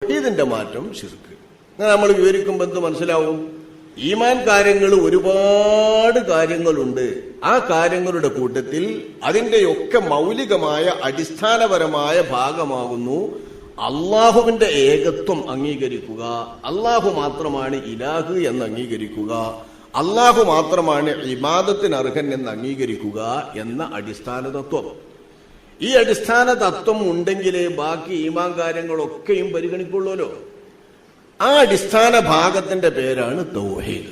തൗഹീദിന്റെ മാറ്റം ശിർക്ക്. അങ്ങനെ നമ്മൾ വിവരിക്കുമ്പോൾ എന്ത് മനസ്സിലാവും? ഈമാൻ കാര്യങ്ങൾ ഒരുപാട് കാര്യങ്ങളുണ്ട്. ആ കാര്യങ്ങളുടെ കൂട്ടത്തിൽ അതിന്റെയൊക്കെ മൗലികമായ അടിസ്ഥാനപരമായ ഭാഗമാകുന്നു അള്ളാഹുവിന്റെ ഏകത്വം അംഗീകരിക്കുക, അള്ളാഹു മാത്രമാണ് ഇലാഹ് എന്ന് അംഗീകരിക്കുക, അള്ളാഹു മാത്രമാണ് ഇബാദത്തിന് അർഹൻ എന്ന് അംഗീകരിക്കുക എന്ന അടിസ്ഥാന തത്വം. ഈ അടിസ്ഥാന തത്വം ഉണ്ടെങ്കിലേ ബാക്കി ഈമാൻ കാര്യങ്ങളൊക്കെയും പരിഗണിക്കുള്ളൂല്ലോ. ആ അടിസ്ഥാന ഭാഗത്തിന്റെ പേരാണ് തൗഹീദ്.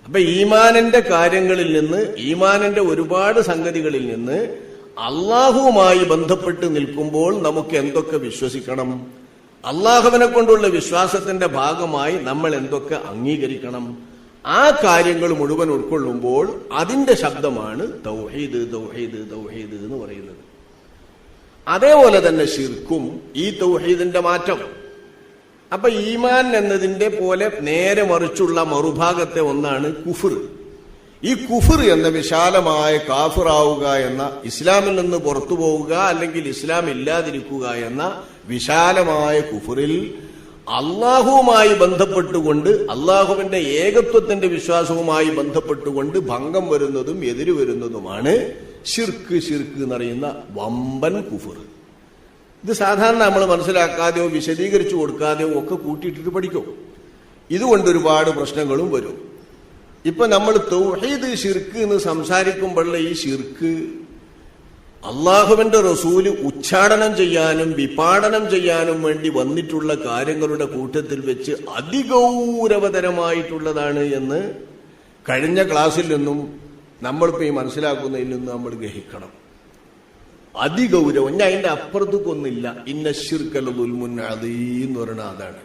അപ്പൊ ഈമാനിന്റെ കാര്യങ്ങളിൽ നിന്ന്, ഈമാനിന്റെ ഒരുപാട് സംഗതികളിൽ നിന്ന് അള്ളാഹുവുമായി ബന്ധപ്പെട്ട് നിൽക്കുമ്പോൾ നമുക്ക് എന്തൊക്കെ വിശ്വസിക്കണം, അള്ളാഹുവിനെ കൊണ്ടുള്ള വിശ്വാസത്തിന്റെ ഭാഗമായി നമ്മൾ എന്തൊക്കെ അംഗീകരിക്കണം, ആ കാര്യങ്ങൾ മുഴുവൻ ഉൾക്കൊള്ളുമ്പോൾ അതിന്റെ ശബ്ദമാണ് തൗഹീദ് തൗഹീദ് തൗഹീദ് എന്ന് പറയുന്നത്. അതേപോലെ തന്നെ ശിർക്കും ഈ തൗഹീദിന്റെ മാറ്റം. അപ്പൊ ഈമാൻ എന്നതിന്റെ പോലെ നേരെ മറിച്ചുള്ള മറുഭാഗത്തെ ഒന്നാണ് കുഫർ. ഈ കുഫർ എന്ന വിശാലമായ കാഫിറാവുക എന്ന, ഇസ്ലാമിൽ നിന്ന് പുറത്തു പോവുക അല്ലെങ്കിൽ ഇസ്ലാം ഇല്ലാതിരിക്കുക എന്ന വിശാലമായ കുഫറിൽ അള്ളാഹുവുമായി ബന്ധപ്പെട്ടുകൊണ്ട്, അള്ളാഹുവിന്റെ ഏകത്വത്തിന്റെ വിശ്വാസവുമായി ബന്ധപ്പെട്ടുകൊണ്ട് ഭംഗം വരുന്നതും എതിര് വരുന്നതുമാണ് ശിർക്ക്. ശിർക്ക് എന്നറിയുന്ന വമ്പൻ കുഫർ. ഇത് സാധാരണ നമ്മൾ മനസ്സിലാക്കാതെയോ വിശദീകരിച്ചു കൊടുക്കാതെയോ ഒക്കെ കൂട്ടിയിട്ടിട്ട് പഠിക്കും. ഇതുകൊണ്ട് ഒരുപാട് പ്രശ്നങ്ങളും വരും. ഇപ്പൊ നമ്മൾ തൗഹീദ് ശിർക്ക് എന്ന് സംസാരിക്കുമ്പോഴുള്ള ഈ ശിർക്ക് അള്ളാഹുവിന്റെ റസൂല് ഉച്ചാടനം ചെയ്യാനും വിപാടനം ചെയ്യാനും വേണ്ടി വന്നിട്ടുള്ള കാര്യങ്ങളുടെ കൂട്ടത്തിൽ വെച്ച് അതിഗൗരവതരമായിട്ടുള്ളതാണ് എന്ന് കഴിഞ്ഞ ക്ലാസ്സിൽ നിന്നും നമ്മളിപ്പോ ഈ മനസ്സിലാക്കുന്നതിൽ നിന്നും നമ്മൾ ഗ്രഹിക്കണം. അതിഗൗരവം. ഞാൻ അതിന്റെ അപ്പുറത്തേക്കൊന്നില്ല. ഇന്ന ശിർക്കൽ ദുൽമുൻ അദീം എന്ന് പറയുന്ന അതാണ്.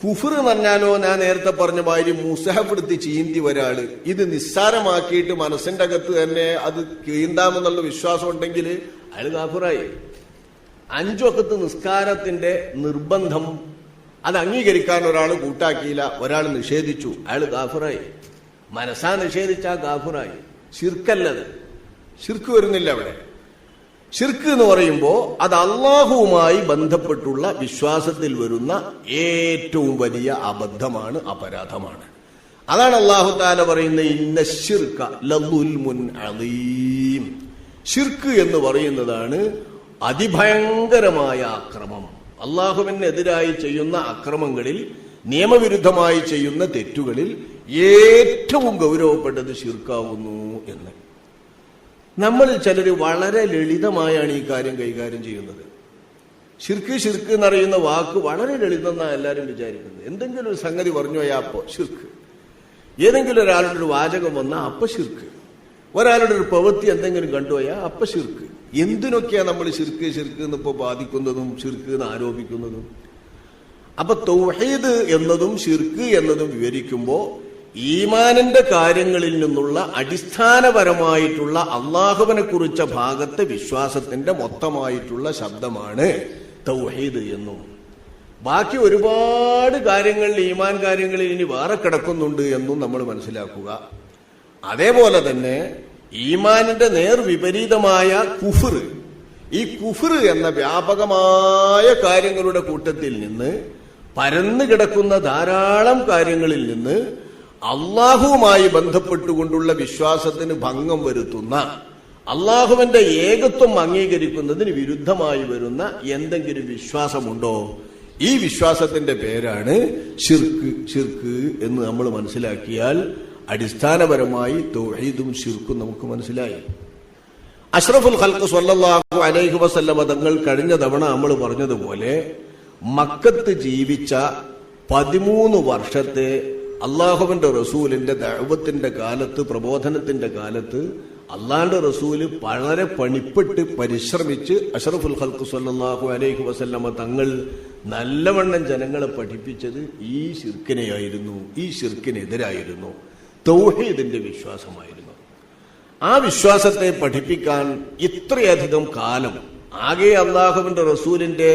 കുഫർ എന്ന് പറഞ്ഞാലോ, ഞാൻ നേരത്തെ പറഞ്ഞ മാതിരി മുസഹഫ് എടുത്ത് ചീന്തി ഒരാള് ഇത് നിസ്സാരമാക്കിയിട്ട് മനസ്സിന്റെ അകത്ത് തന്നെ അത് കീന്താമെന്നുള്ള വിശ്വാസം ഉണ്ടെങ്കിൽ അയാൾ കാഫിറായി. 5 വഖത്ത് നിസ്കാരത്തിന്റെ നിർബന്ധം അത് അംഗീകരിക്കാൻ ഒരാൾ കൂട്ടാക്കിയില്ല, ഒരാൾ നിഷേധിച്ചു, അയാൾ കാഫിറായി. മനസ്സാ നിഷേധിച്ചാ കാഫിറായി. ശിർക്കല്ലത്. ശിർക്ക് വരുന്നില്ല അവിടെ. ശിർക്ക് എന്ന് പറയുമ്പോ അത് അള്ളാഹുവുമായി ബന്ധപ്പെട്ടുള്ള വിശ്വാസത്തിൽ വരുന്ന ഏറ്റവും വലിയ അബദ്ധമാണ്, അപരാധമാണ്. അതാണ് അല്ലാഹു തആല പറയുന്നത് ഇന്ന ശിർക ലദുൽമുൻ അദീം. ശിർക്ക് എന്ന് പറയുന്നതാണ് അതിഭയങ്കരമായ അക്രമം. അള്ളാഹുവിനെതിരായി ചെയ്യുന്ന അക്രമങ്ങളിൽ, നിയമവിരുദ്ധമായി ചെയ്യുന്ന തെറ്റുകളിൽ ഏറ്റവും ഗൗരവപ്പെട്ടത് ശിർക്കാവുന്നു എന്ന്. നമ്മളിൽ ചിലർ വളരെ ലളിതമായാണ് ഈ കാര്യം കൈകാര്യം ചെയ്യുന്നത്. ശിർക്ക് ശിർക്ക് എന്നറിയുന്ന വാക്ക് വളരെ ലളിതമെന്നാണ് എല്ലാവരും വിചാരിക്കുന്നത്. എന്തെങ്കിലും ഒരു സംഗതി പറഞ്ഞു പോയാൽ അപ്പൊ ശിർക്ക്, ഏതെങ്കിലും ഒരാളുടെ ഒരു വാചകം വന്നാൽ അപ്പൊ ശിർക്ക്, ഒരാളുടെ ഒരു പ്രവൃത്തി എന്തെങ്കിലും കണ്ടുപോയാൽ അപ്പൊ ശിർക്ക്. എന്തിനൊക്കെയാ നമ്മൾ ശിർക്ക് ശിർക്ക് എന്നിപ്പോ ബാധിക്കുന്നതും ശിർക്ക് എന്ന് ആരോപിക്കുന്നതും? അപ്പൊ തൗഹീദ് എന്നതും ശിർക്ക് എന്നതും വിവരിക്കുമ്പോ ഈമാനിന്റെ കാര്യങ്ങളിൽ നിന്നുള്ള അടിസ്ഥാനപരമായിട്ടുള്ള അള്ളാഹുവിനെ കുറിച്ച ഭാഗത്തെ വിശ്വാസത്തിന്റെ മൊത്തമായിട്ടുള്ള ശബ്ദമാണ് തൗഹീദ് എന്നും, ബാക്കി ഒരുപാട് കാര്യങ്ങളിൽ, ഈമാൻ കാര്യങ്ങളിൽ ഇനി വേറെ കിടക്കുന്നുണ്ട് എന്നും നമ്മൾ മനസ്സിലാക്കുക. അതേപോലെ തന്നെ ഈമാനിന്റെ നേർവിപരീതമായ കുഫർ, ഈ കുഫർ എന്ന വ്യാപകമായ കാര്യങ്ങളുടെ കൂട്ടത്തിൽ നിന്ന്, പരന്നു കിടക്കുന്ന ധാരാളം കാര്യങ്ങളിൽ നിന്ന് അള്ളാഹുവുമായി ബന്ധപ്പെട്ടുകൊണ്ടുള്ള വിശ്വാസത്തിന് ഭംഗം വരുത്തുന്ന, അള്ളാഹുവിന്റെ ഏകത്വം അംഗീകരിക്കുന്നതിന് വിരുദ്ധമായി വരുന്ന എന്തെങ്കിലും വിശ്വാസമുണ്ടോ? ഈ വിശ്വാസത്തിന്റെ പേരാണ് ശിർക്ക്. ശിർക്ക് എന്ന് നമ്മൾ മനസ്സിലാക്കിയാൽ അടിസ്ഥാനപരമായി തൗഹീദും ശിർക്കും നമുക്ക് മനസ്സിലായി. അഷ്റഫുൽ ഖൽഖ് സ്വല്ലല്ലാഹു അലൈഹി വസല്ലമ തങ്ങൾ കഴിഞ്ഞ തവണ നമ്മൾ പറഞ്ഞതുപോലെ മക്കത്ത് ജീവിച്ച 13 വർഷത്തെ അള്ളാഹുവിന്റെ റസൂലിന്റെ ദഅവത്തിന്റെ കാലത്ത്, പ്രബോധനത്തിന്റെ കാലത്ത് അള്ളാന്റെ റസൂല് വളരെ പണിപ്പെട്ട് പരിശ്രമിച്ച് അഷ്റഫുൽ ഖൽഖ് സ്വല്ലല്ലാഹു അലൈഹി വസല്ലമ തങ്ങൾ നല്ലവണ്ണം ജനങ്ങളെ പഠിപ്പിച്ചത് ഈ ശിർക്കിനെയായിരുന്നു, ഈ ശിർക്കിനെതിരായിരുന്നു, തൗഹീദിന്റെ വിശ്വാസമായിരുന്നു. ആ വിശ്വാസത്തെ പഠിപ്പിക്കാൻ ഇത്രയധികം കാലം, ആകെ അള്ളാഹുവിന്റെ റസൂലിന്റെ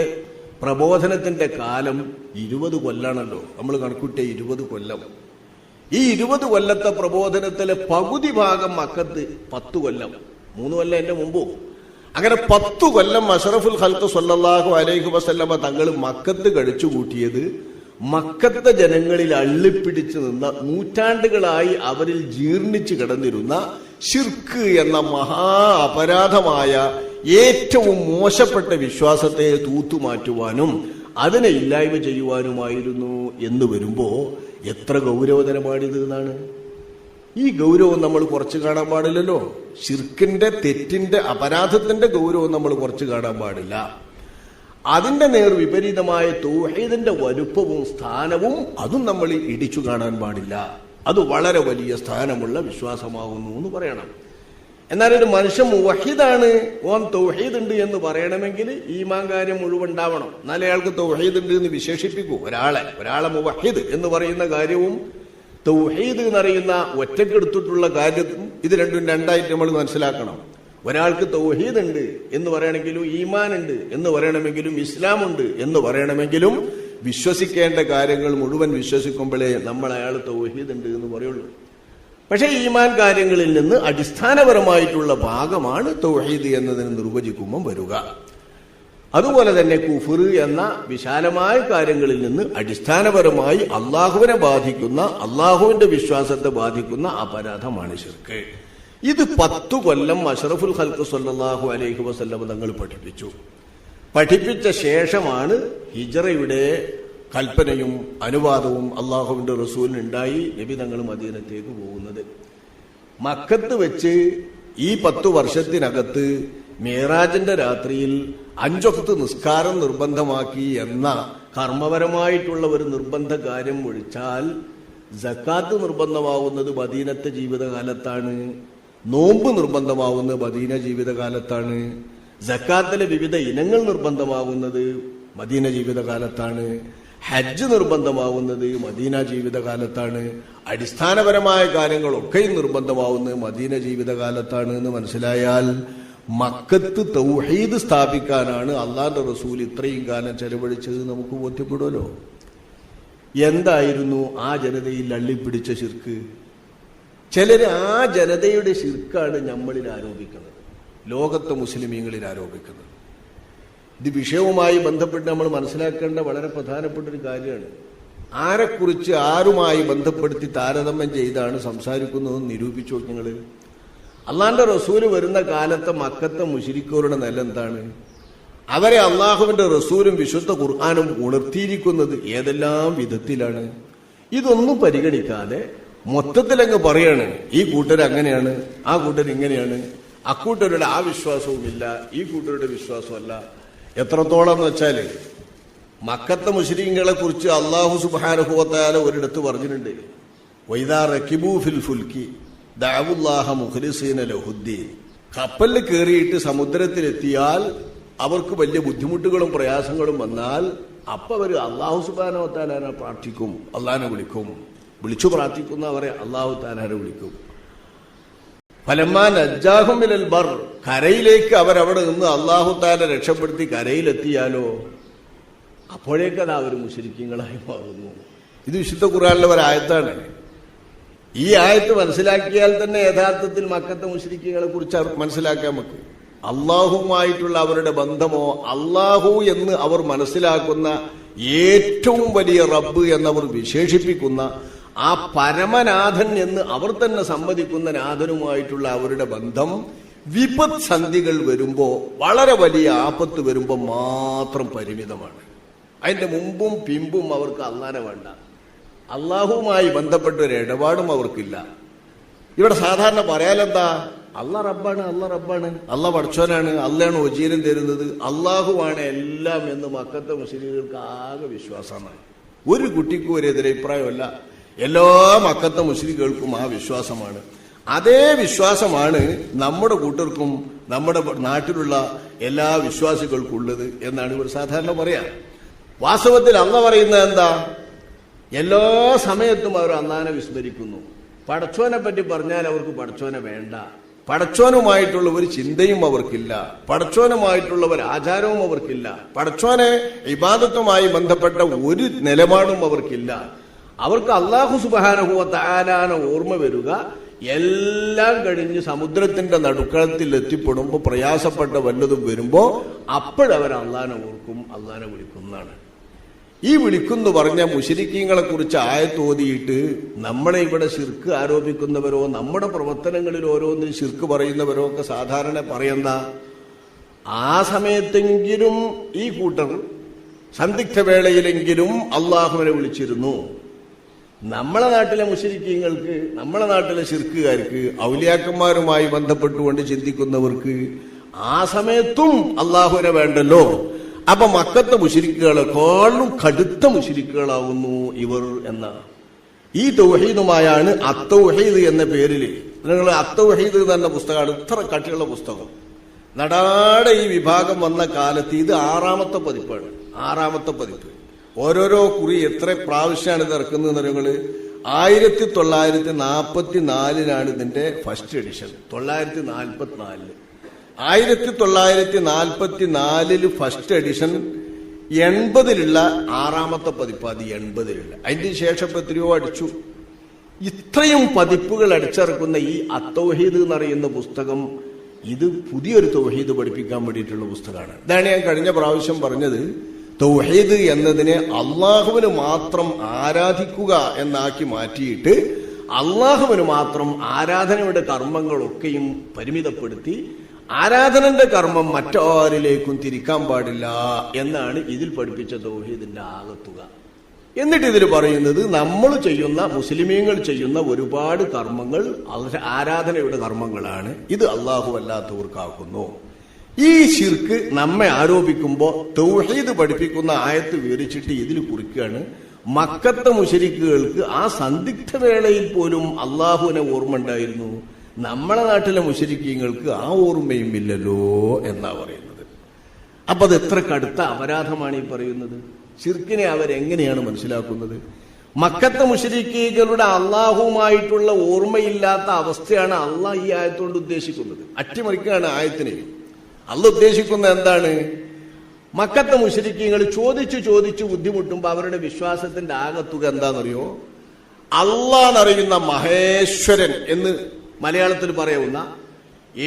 പ്രബോധനത്തിന്റെ കാലം 20 കൊല്ലാണല്ലോ. നമ്മൾ കണക്കൂട്ടിയ 20 കൊല്ലം. ഈ 20 കൊല്ലത്തെ പ്രബോധനത്തിലെ പകുതി ഭാഗം മക്കത്ത് 10 കൊല്ലം, 3 കൊല്ലം എന്റെ മുമ്പും. അങ്ങനെ 10 കൊല്ലം അഷ്റഫുൽ ഖൽഖ് സ്വല്ലല്ലാഹു അലൈഹി വസല്ലമ തങ്ങൾ മക്കത്ത് കഴിച്ചു കൂട്ടിയത് മക്കത്തെ ജനങ്ങളിൽ അള്ളിപ്പിടിച്ചു നിന്ന നൂറ്റാണ്ടുകളായി അവരിൽ ജീർണിച്ചു കിടന്നിരുന്ന ശിർക്ക് എന്ന മഹാ അപരാധമായ ഏറ്റവും മോശപ്പെട്ട വിശ്വാസത്തെ തൂത്തുമാറ്റുവാനും അതിനെ ഇല്ലായ്മ ചെയ്യുവാനുമായിരുന്നു എന്ന് വരുമ്പോ എത്ര ഗൗരവതരമാണിത് എന്നാണ്. ഈ ഗൗരവം നമ്മൾ കുറച്ച് കാണാൻ പാടില്ലല്ലോ. ശിർക്കിന്റെ, തെറ്റിന്റെ, അപരാധത്തിന്റെ ഗൗരവം നമ്മൾ കുറച്ച് കാണാൻ പാടില്ല. അതിന്റെ നേർ വിപരീതമായ തൗഹീദിന്റെ വലുപ്പവും സ്ഥാനവും അതും നമ്മൾ ഇടിച്ചു കാണാൻ പാടില്ല. അത് വളരെ വലിയ സ്ഥാനമുള്ള വിശ്വാസമാകുന്നു എന്ന് പറയണം. എന്നാൽ ഒരു മനുഷ്യൻ മുവഹിദാണ്, ഓൻ തൗഹീദ് ഉണ്ട് എന്ന് പറയണമെങ്കിൽ ഈമാൻ കാര്യം മുഴുവൻ ഉണ്ടാവണം. എന്നാലേ അയാൾക്ക് തൗഹീദ് ഉണ്ട് എന്ന് വിശേഷിപ്പിക്കൂ. ഒരാളെ മുവഹിദ് എന്ന് പറയുന്ന കാര്യവും തൗഹീദ് എന്നറിയുന്ന ഒറ്റക്കെടുത്തിട്ടുള്ള കാര്യവും ഇത് രണ്ടും രണ്ടായിട്ട് നമ്മൾ മനസ്സിലാക്കണം. ഒരാൾക്ക് തൗഹീദ് ഉണ്ട് എന്ന് പറയണമെങ്കിലും ഈമാൻ ഉണ്ട് എന്ന് പറയണമെങ്കിലും ഇസ്ലാം ഉണ്ട് എന്ന് പറയണമെങ്കിലും വിശ്വസിക്കേണ്ട കാര്യങ്ങൾ മുഴുവൻ വിശ്വസിക്കുമ്പോഴേ നമ്മൾ അയാൾ തൗഹീദ് ഉണ്ട് എന്ന് പറയുള്ളൂ. പക്ഷേ ഈമാൻ കാര്യങ്ങളിൽ നിന്ന് അടിസ്ഥാനപരമായിട്ടുള്ള ഭാഗമാണ് തൗഹീദ് എന്നതിന് നിർവചിക്കുമ്പം വരിക. അതുപോലെ തന്നെ കുഫർ എന്ന വിശാലമായ കാര്യങ്ങളിൽ നിന്ന് അടിസ്ഥാനപരമായി അള്ളാഹുവിനെ ബാധിക്കുന്ന, അള്ളാഹുവിന്റെ വിശ്വാസത്തെ ബാധിക്കുന്ന അപരാധമാണ് ശിർക്ക്. ഇത് 10 കൊല്ലം അഷ്റഫുൽ ഖൽഖ് സ്വല്ലല്ലാഹു അലൈഹി വസല്ലം തങ്ങൾ പഠിപ്പിച്ച ശേഷമാണ് ഹിജ്റയുടെ കൽപ്പനയും അനുവാദവും അള്ളാഹുവിന്റെ റസൂലിനുണ്ടായി നബി തങ്ങൾ മദീനത്തേക്ക് പോകുന്നത്. മക്കത്ത് വെച്ച് ഈ 10 വർഷത്തിനകത്ത് മിഅ്റാജിന്റെ രാത്രിയിൽ 5 വഖ്ത് നിസ്കാരം നിർബന്ധമാക്കി എന്ന കർമ്മപരമായിട്ടുള്ള ഒരു നിർബന്ധ കാര്യം ഒഴിച്ചാൽ സക്കാത്ത് നിർബന്ധമാവുന്നത് മദീനത്തെ ജീവിതകാലത്താണ്. നോമ്പ് നിർബന്ധമാവുന്നത് മദീന ജീവിതകാലത്താണ്. സക്കാത്തിലെ വിവിധ ഇനങ്ങൾ നിർബന്ധമാവുന്നത് മദീന ജീവിതകാലത്താണ്. ഹജ്ജ് നിർബന്ധമാവുന്നത് മദീന ജീവിതകാലത്താണ്. അടിസ്ഥാനപരമായ കാര്യങ്ങളൊക്കെ നിർബന്ധമാവുന്നത് മദീന ജീവിതകാലത്താണ് എന്ന് മനസ്സിലായാൽ മക്കത്ത് തൗഹീദ് സ്ഥാപിക്കാനാണ് അള്ളാഹുവിന്റെ റസൂൽ ഇത്രയും കാലം ചെലവഴിച്ചത് നമുക്ക് ബോധ്യപ്പെടുമല്ലോ. എന്തായിരുന്നു ആ ജനതയിൽ അള്ളിപ്പിടിച്ച ശിർക്ക്? ചിലര് ആ ജനതയുടെ ശിർക്കാണ് നമ്മളിൽ ആരോപിക്കുന്നത്, ലോകത്തെ മുസ്ലിമീങ്ങളിൽ ആരോപിക്കുന്നത്. ഇത് വിഷയവുമായി ബന്ധപ്പെട്ട് നമ്മൾ മനസ്സിലാക്കേണ്ട വളരെ പ്രധാനപ്പെട്ട ഒരു കാര്യമാണ്. ആരെക്കുറിച്ച് ആരുമായി ബന്ധപ്പെടുത്തി താരതമ്യം ചെയ്താണ് സംസാരിക്കുന്നതെന്ന് നിരൂപിച്ചു നിങ്ങൾ. അള്ളാന്റെ റസൂല് വരുന്ന കാലത്തെ മക്കത്തെ മുശ്രിക്കുകളുടെ നില എന്താണ്? അവരെ അള്ളാഹുവിന്റെ റസൂലും വിശുദ്ധ ഖുർആനും ഉണർത്തിയിരിക്കുന്നത് ഏതെല്ലാം വിധത്തിലാണ്? ഇതൊന്നും പരിഗണിക്കാതെ മൊത്തത്തിലങ്ങ് പറയാണ്, ഈ കൂട്ടർ അങ്ങനെയാണ്, ആ കൂട്ടർ ഇങ്ങനെയാണ്, അക്കൂട്ടരുടെ ആ വിശ്വാസവുമില്ല, ഈ കൂട്ടരുടെ വിശ്വാസമല്ല. എത്രത്തോളം എന്ന് വെച്ചാല് മക്കത്തെ മുശ്രിക്കുകളെ കുറിച്ച് അള്ളാഹു സുബ്ഹാനഹു വ തആല ഒരിടത്ത് പറഞ്ഞിട്ടുണ്ട്, വൈദാ റകിബൂ ഫിൽ ഫുൽക്കി ദഅവുല്ലാഹ മുഖ്ലിസീന ലഹുദ്ദീൻ. കപ്പലിൽ കയറിയിട്ട് സമുദ്രത്തിലെത്തിയാൽ അവർക്ക് വലിയ ബുദ്ധിമുട്ടുകളും പ്രയാസങ്ങളും വന്നാൽ അപ്പൊ അവര് അള്ളാഹു സുബ്ഹാനഹു വ തആലനെ പ്രാർത്ഥിക്കും, അള്ളാഹിനെ വിളിക്കും. വിളിച്ചു പ്രാർത്ഥിക്കുന്നവരെ അള്ളാഹു തആലനെ വിളിക്കും. ഫലമ്മാ നജ്ജാഹും മിനൽ ബർ, കരയിലേക്ക് അവരവിടെ നിന്ന് അള്ളാഹു തആല രക്ഷപ്പെടുത്തി കരയിലെത്തിയാലോ അപ്പോഴേക്കത് അവർ മുശ്രിക്കുകളായി മാറുന്നു. ഇത് വിശുദ്ധ ഖുർആനിലെ ഒരു ആയത്താണ്. ഈ ആയത്ത് മനസ്സിലാക്കിയാൽ തന്നെ യഥാർത്ഥത്തിൽ മക്കത്തെ മുശ്രിക്കുകളെ കുറിച്ച് മനസ്സിലാക്കാൻ നമുക്ക്. അള്ളാഹുവുമായിട്ടുള്ള അവരുടെ ബന്ധമോ, അള്ളാഹു എന്ന് അവർ മനസ്സിലാക്കുന്ന ഏറ്റവും വലിയ റബ്ബ് എന്നവർ വിശേഷിപ്പിക്കുന്ന ആ പരമനാഥൻ എന്ന് അവർ തന്നെ സമ്മതിക്കുന്ന നാഥനുമായിട്ടുള്ള അവരുടെ ബന്ധം വിപത് സന്ധികൾ വരുമ്പോ, വളരെ വലിയ ആപത്ത് വരുമ്പോ മാത്രം പരിമിതമാണ്. അതിന്റെ മുമ്പും പിമ്പും അവർക്ക് അള്ളാനെ വേണ്ട. അള്ളാഹുവുമായി ബന്ധപ്പെട്ട ഒരു ഇടപാടും അവർക്കില്ല. ഇവിടെ സാധാരണ പറയാലെന്താ, അള്ളാഹ് റബ്ബാണ്, അള്ളാഹ് റബ്ബാണ്, അള്ളാഹ് പഠിച്ചവനാണ്, അള്ളാഹാണ് വജീരം തരുന്നത്, അള്ളാഹുവാണ് എല്ലാം എന്ന് മക്കത്തെ മുസ്ലിങ്ങൾക്ക് ആകെ വിശ്വാസമാണ്. ഒരു കുട്ടിക്കും ഒരു എതിരഭിപ്രായമല്ല, എല്ലാ മക്കത്തെ മുസ്ലിങ്ങൾക്കും ആ വിശ്വാസമാണ്. അതേ വിശ്വാസമാണ് നമ്മുടെ കൂട്ടർക്കും നമ്മുടെ നാട്ടിലുള്ള എല്ലാ വിശ്വാസികൾക്കും ഉള്ളത് എന്നാണ് ഇവർ സാധാരണ പറയാ. വാസ്തവത്തിൽ അള്ളാഹ് പറയുന്നത് എന്താ? എല്ലാ സമയത്തും അവർ അള്ളാഹിനെ വിസ്മരിക്കുന്നു. പടച്ചോനെ പറ്റി പറഞ്ഞാൽ അവർക്ക് പടച്ചോനെ വേണ്ട, പടച്ചോനുമായിട്ടുള്ള ഒരു ചിന്തയും അവർക്കില്ല, പടച്ചോനുമായിട്ടുള്ള ഒരു ആചാരവും അവർക്കില്ല, പടച്ചോനെ ഇബാദത്തുമായി ബന്ധപ്പെട്ട ഒരു നിലപാടും അവർക്കില്ല. അവർക്ക് അല്ലാഹു സുബ്ഹാനഹു വ തആലാനെ ഓർമ്മ വരിക എല്ലാം കഴിഞ്ഞ് സമുദ്രത്തിന്റെ നടുക്കളത്തിൽ എത്തിപ്പെടുമ്പോ പ്രയാസപ്പെട്ട വല്ലതും വരുമ്പോ അപ്പോഴവർ അള്ളാനെ ഓർക്കും, അള്ളാനെ വിളിക്കുന്നതാണ്. ഈ വിളിക്കുന്നു പറഞ്ഞ മുശ്രിക്കീങ്ങളെ കുറിച്ച് ആയത്തോതിയിട്ട് നമ്മളെ ഇവിടെ ശിർക്ക് ആരോപിക്കുന്നവരോ നമ്മുടെ പ്രവർത്തനങ്ങളിൽ ഓരോന്നിൽ ശിർക്ക് പറയുന്നവരോ ഒക്കെ സാധാരണ പറയുന്ന ആ സമയത്തെങ്കിലും ഈ കൂട്ടർ സന്ദിഗ്ധ വേളയിലെങ്കിലും അള്ളാഹുവിനെ വിളിച്ചിരുന്നു. നമ്മളെ നാട്ടിലെ മുശ്രിക്കീങ്ങൾക്ക്, നമ്മളെ നാട്ടിലെ ശിർക്കുകാർക്ക്, ഔലിയാക്കന്മാരുമായി ബന്ധപ്പെട്ടുകൊണ്ട് ചിന്തിക്കുന്നവർക്ക് ആ സമയത്തും അള്ളാഹുവിനെ വേണ്ടല്ലോ. അപ്പൊ മക്കത്തെ മുശ്രിക്കുകളെക്കാളും കടുത്ത മുശ്രിക്കുകളാവുന്നു ഇവർ എന്ന ഈ തൗഹീദുമായാണ് അത്തൗഹീദ് എന്ന പേരിൽ, നിങ്ങൾ അത്തൗഹീദ് എന്ന പുസ്തകമാണ്, ഇത്ര കട്ടിയുള്ള പുസ്തകം. നടാടെ ഈ വിഭാഗം വന്ന കാലത്ത് ഇത് 6ാമത്തെ പതിപ്പാണ്. 6ാമത്തെ പതിപ്പ്. ഓരോരോ കുറി എത്ര പ്രാവശ്യമാണ് ഇത് ഇറക്കുന്നത് നിങ്ങൾ 1944 ഇതിന്റെ ഫസ്റ്റ് എഡിഷൻ. 1944 1944 ഫസ്റ്റ് എഡിഷൻ 80 6ാമത്തെ പതിപ്പ്. അത് 80 അതിന്റെ ശേഷം എത്രയോ അടിച്ചു. ഇത്രയും പതിപ്പുകൾ അടിച്ചിറക്കുന്ന ഈ അത്തൗഹീദ് എന്നറിയുന്ന പുസ്തകം ഇത് പുതിയൊരു തൗഹീദ് പഠിപ്പിക്കാൻ വേണ്ടിയിട്ടുള്ള പുസ്തകമാണ്. ഇതാണ് ഞാൻ കഴിഞ്ഞ പ്രാവശ്യം പറഞ്ഞത്. തൗഹീദ് എന്നതിനെ അള്ളാഹുവിന് മാത്രം ആരാധിക്കുക എന്നാക്കി മാറ്റിയിട്ട് അള്ളാഹുവിന് മാത്രം ആരാധനയുടെ കർമ്മങ്ങളൊക്കെയും പരിമിതപ്പെടുത്തി ആരാധനന്റെ കർമ്മം മറ്റാരിലേക്കും തിരിക്കാൻ പാടില്ല എന്നാണ് ഇതിൽ പഠിപ്പിച്ച തൗഹീദിന്റെ ആകത്തുക. എന്നിട്ട് ഇതിൽ പറയുന്നത് നമ്മൾ ചെയ്യുന്ന, മുസ്ലിമീങ്ങൾ ചെയ്യുന്ന ഒരുപാട് കർമ്മങ്ങൾ ആരാധനയുടെ കർമ്മങ്ങളാണ്. ഇത് അള്ളാഹു അല്ലാത്തവർക്കാക്കുന്നു. ഈ ശിർക്ക് നമ്മെ ആരോപിക്കുമ്പോ തൗഹീദ് പഠിപ്പിക്കുന്ന ആയത്ത് വിവരിച്ചിട്ട് ഇതിൽ കുറിക്കുകയാണ്, മക്കത്തെ മുശ്രിക്കുകൾക്ക് ആ സന്ദിഗ്ധ വേളയിൽ പോലും അള്ളാഹുവിനെ ഓർമ്മ ഉണ്ടായിരുന്നു, നമ്മളെ നാട്ടിലെ മുശ്രിക്കീങ്ങൾക്ക് ആ ഓർമ്മയും ഇല്ലല്ലോ എന്നാ പറയുന്നത്. അപ്പൊ അത് എത്ര കടുത്ത അപരാധമാണ് ഈ പറയുന്നത്. ശിർക്കിനെ അവരെങ്ങനെയാണ് മനസ്സിലാക്കുന്നത്? മക്കത്തെ മുശ്രിക്കീകളുടെ അള്ളാഹുവുമായിട്ടുള്ള ഓർമ്മയില്ലാത്ത അവസ്ഥയാണ് അള്ളാഹ് ഈ ആയത്തോണ്ട് ഉദ്ദേശിക്കുന്നത്. അട്ടിമറിക്കുകയാണ് ആയത്തിനെയും. അള്ളാഹ് ഉദ്ദേശിക്കുന്നത് എന്താണ്? മക്കത്തെ മുശ്രിക്കീങ്ങൾ ചോദിച്ചു ബുദ്ധിമുട്ടുമ്പോ അവരുടെ വിശ്വാസത്തിന്റെ ആകത്തുക എന്താണെന്നറിയോ? അള്ളാഹ്ന്നറിയുന്ന മഹേശ്വരൻ എന്ന് മലയാളത്തിൽ പറയാവുന്ന,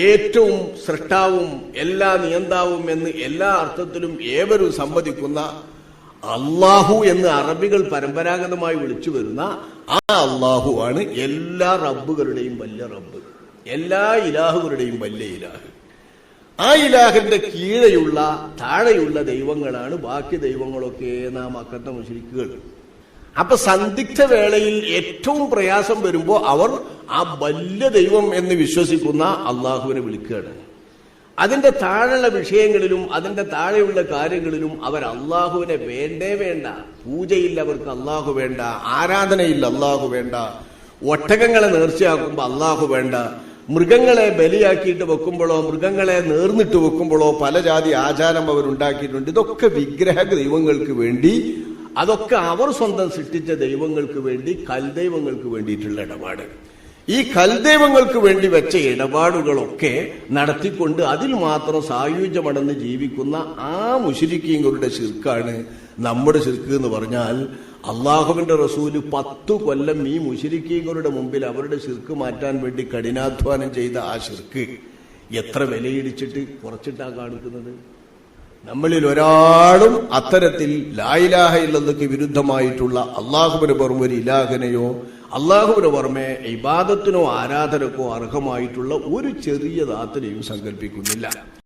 ഏറ്റവും സൃഷ്ടാവും എല്ലാ നിയന്താവും എന്ന് എല്ലാ അർത്ഥത്തിലും ഏവരും സമ്മതിക്കുന്ന അള്ളാഹു എന്ന് അറബികൾ പരമ്പരാഗതമായി വിളിച്ചു വരുന്ന ആ അള്ളാഹു ആണ് എല്ലാ റബ്ബുകളുടെയും വലിയ റബ്ബ്, എല്ലാ ഇലാഹുകളുടെയും വലിയ ഇലാഹ്. ആ ഇലാഹിന്റെ കീഴെയുള്ള താഴെയുള്ള ദൈവങ്ങളാണ് ബാക്കി ദൈവങ്ങളൊക്കെ നാം മക്കത്തെ മുശ്രിക്കുകൾ. അപ്പൊ സന്ദിഗ്ധ വേളയിൽ ഏറ്റവും പ്രയാസം വരുമ്പോ അവർ ആ വലിയ ദൈവം എന്ന് വിശ്വസിക്കുന്ന അള്ളാഹുവിനെ വിളിക്കുകയാണ്. അതിന്റെ താഴെയുള്ള വിഷയങ്ങളിലും അതിന്റെ താഴെയുള്ള കാര്യങ്ങളിലും അവർ അള്ളാഹുവിനെ വേണ്ട. പൂജയില്ല അവർക്ക് അള്ളാഹു വേണ്ട, ആരാധനയില്ല അള്ളാഹു വേണ്ട, ഒട്ടകങ്ങളെ നേർച്ചയാക്കുമ്പോ അള്ളാഹു വേണ്ട, മൃഗങ്ങളെ ബലിയാക്കിയിട്ട് വെക്കുമ്പോഴോ മൃഗങ്ങളെ നേർന്നിട്ട് വെക്കുമ്പോഴോ പല ജാതി ആചാരം അവരുണ്ടാക്കിയിട്ടുണ്ട്. ഇതൊക്കെ വിഗ്രഹ ദൈവങ്ങൾക്ക് വേണ്ടി, അതൊക്കെ അവർ സ്വന്തം സൃഷ്ടിച്ച ദൈവങ്ങൾക്ക് വേണ്ടി, കൽദൈവങ്ങൾക്ക് വേണ്ടിയിട്ടുള്ള ഇടപാട്. ഈ കൽദൈവങ്ങൾക്ക് വേണ്ടി വെച്ച ഇടപാടുകളൊക്കെ നടത്തിക്കൊണ്ട് അതിൽ മാത്രം സായുജ്യമടന്ന് ജീവിക്കുന്ന ആ മുശ്രിക്കീങ്ങളുടെ ശിർക്കാണ് നമ്മുടെ ശിർക്ക് എന്ന് പറഞ്ഞാൽ. അള്ളാഹുവിന്റെ റസൂല് 10 കൊല്ലം ഈ മുശ്രിക്കീങ്ങളുടെ മുമ്പിൽ അവരുടെ ശിർക്ക് മാറ്റാൻ വേണ്ടി കഠിനാധ്വാനം ചെയ്ത ആ ശിർക്ക് എത്ര വിലയിടിച്ചിട്ട് കുറച്ചിട്ടാ കാണിക്കുന്നത്. നമ്മളിൽ ഒരാളും അത്തരത്തിൽ ലാ ഇലാഹ ഇല്ലല്ലാഹ്ക്ക് വിരുദ്ധമായിട്ടുള്ള അള്ളാഹുവിന് പുറമെ ഒരു ഇലാഹിനെയോ അള്ളാഹുവിന് പുറമെ ഇബാദത്തിനോ ആരാധനക്കോ അർഹമായിട്ടുള്ള ഒരു ചെറിയ ദാത്തിനെയും സങ്കല്പിക്കുന്നില്ല.